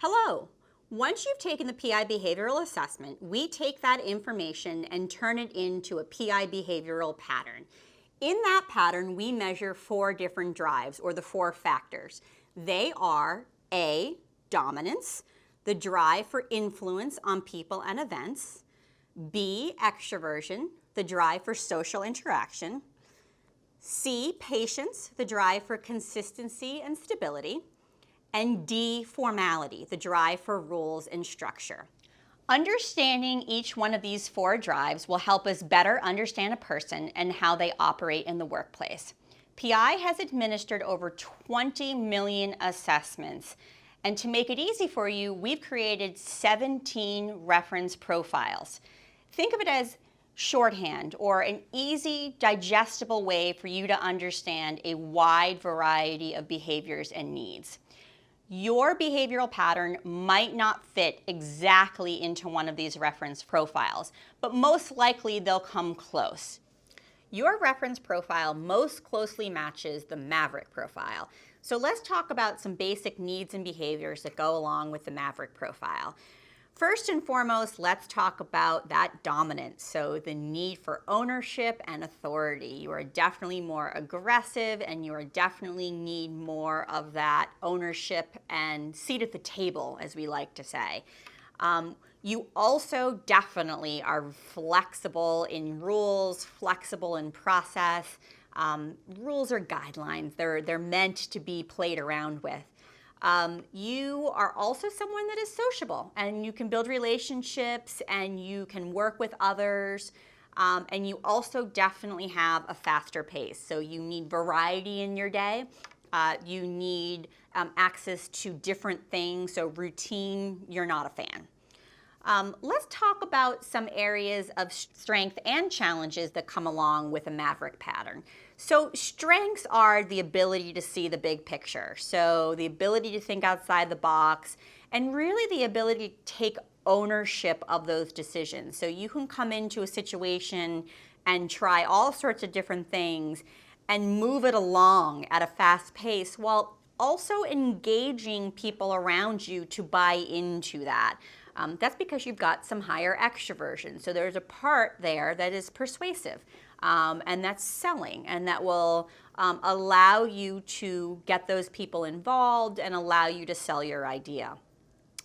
Hello. Once you've taken the PI behavioral assessment, we take that information and turn it into a PI behavioral pattern. In that pattern, we measure 4 different drives, or the 4 factors. They are A, dominance, the drive for influence on people and events; B, extroversion, the drive for social interaction; C, patience, the drive for consistency and stability; and D, formality, the drive for rules and structure. Understanding each one of these 4 drives will help us better understand a person and how they operate in the workplace. PI has administered over 20 million assessments, and to make it easy for you, we've created 17 reference profiles. Think of it as shorthand or an easy, digestible way for you to understand a wide variety of behaviors and needs. Your behavioral pattern might not fit exactly into one of these reference profiles, but most likely they'll come close. Your reference profile most closely matches the Maverick profile. So let's talk about some basic needs and behaviors that go along with the Maverick profile. First and foremost, let's talk about that dominance, so the need for ownership and authority. You are definitely more aggressive, and you are definitely need more of that ownership and seat at the table, as we like to say. You also definitely are flexible in rules, flexible in process. Rules are guidelines. They're meant to be played around with. You are also someone that is sociable, and you can build relationships, and you can work with others, and you also definitely have a faster pace. So you need variety in your day. You need access to different things, so routine, you're not a fan. Let's talk about some areas of strength and challenges that come along with a Maverick pattern. So strengths are the ability to see the big picture, so the ability to think outside the box, and really the ability to take ownership of those decisions. So you can come into a situation and try all sorts of different things and move it along at a fast pace while also engaging people around you to buy into that. That's because you've got some higher extroversion. So there's a part there that is persuasive, and that's selling, and that will allow you to get those people involved and allow you to sell your idea.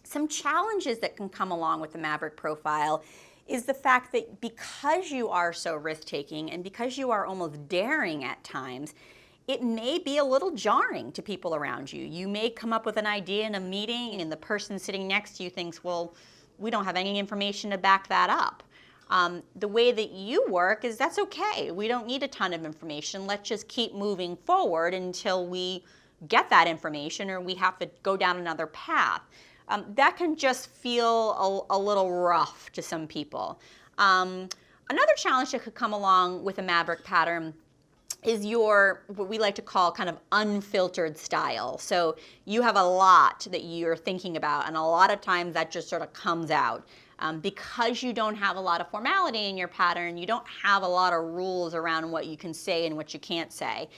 Some challenges that can come along with the Maverick profile is the fact that because you are so risk-taking and because you are almost daring at times, it may be a little jarring to people around you. You may come up with an idea in a meeting and the person sitting next to you thinks, well, we don't have any information to back that up. The way that you work is that's okay. We don't need a ton of information. Let's just keep moving forward until we get that information or we have to go down another path. That can just feel a little rough to some people. Another challenge that could come along with a Maverick pattern is your, what we like to call kind of unfiltered style. So you have a lot that you're thinking about, and a lot of times that just sort of comes out. Because you don't have a lot of formality in your pattern, you don't have a lot of rules around what you can say and what you can't say.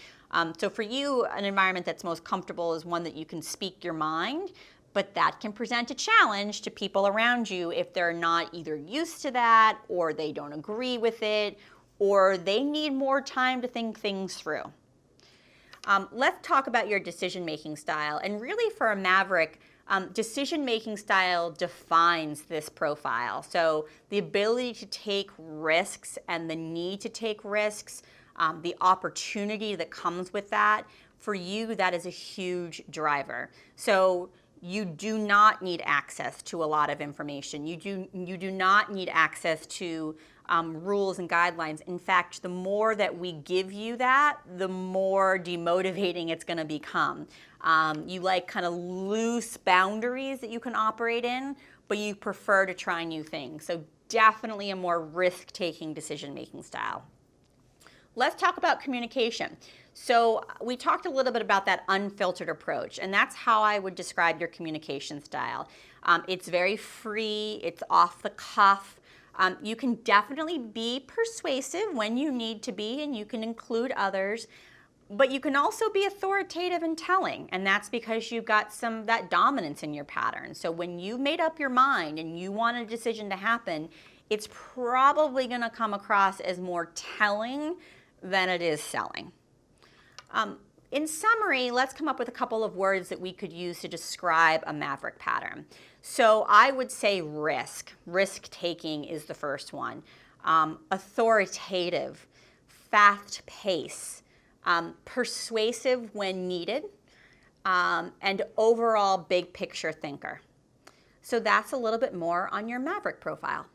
So for you, an environment that's most comfortable is one that you can speak your mind, but that can present a challenge to people around you if they're not either used to that, or they don't agree with it, or they need more time to think things through. Let's talk about your decision-making style. And really for a Maverick, decision-making style defines this profile. So the ability to take risks and the need to take risks, the opportunity that comes with that, for you, that is a huge driver. So you do not need access to a lot of information. You do not need access to rules and guidelines. In fact, the more that we give you that, the more demotivating it's going to become. You like kind of loose boundaries that you can operate in, but you prefer to try new things. So definitely a more risk-taking decision-making style. Let's talk about communication. So we talked a little bit about that unfiltered approach, and that's how I would describe your communication style. It's very free, it's off the cuff. You can definitely be persuasive when you need to be, and you can include others, But you can also be authoritative and telling, and that's because you've got that dominance in your pattern. So when you made up your mind and you want a decision to happen, it's probably going to come across as more telling than it is selling. In summary, let's come up with a couple of words that we could use to describe a maverick pattern. So I would say risk. Risk-taking is the first one. Authoritative, fast pace, persuasive when needed, and overall big picture thinker. So that's a little bit more on your maverick profile.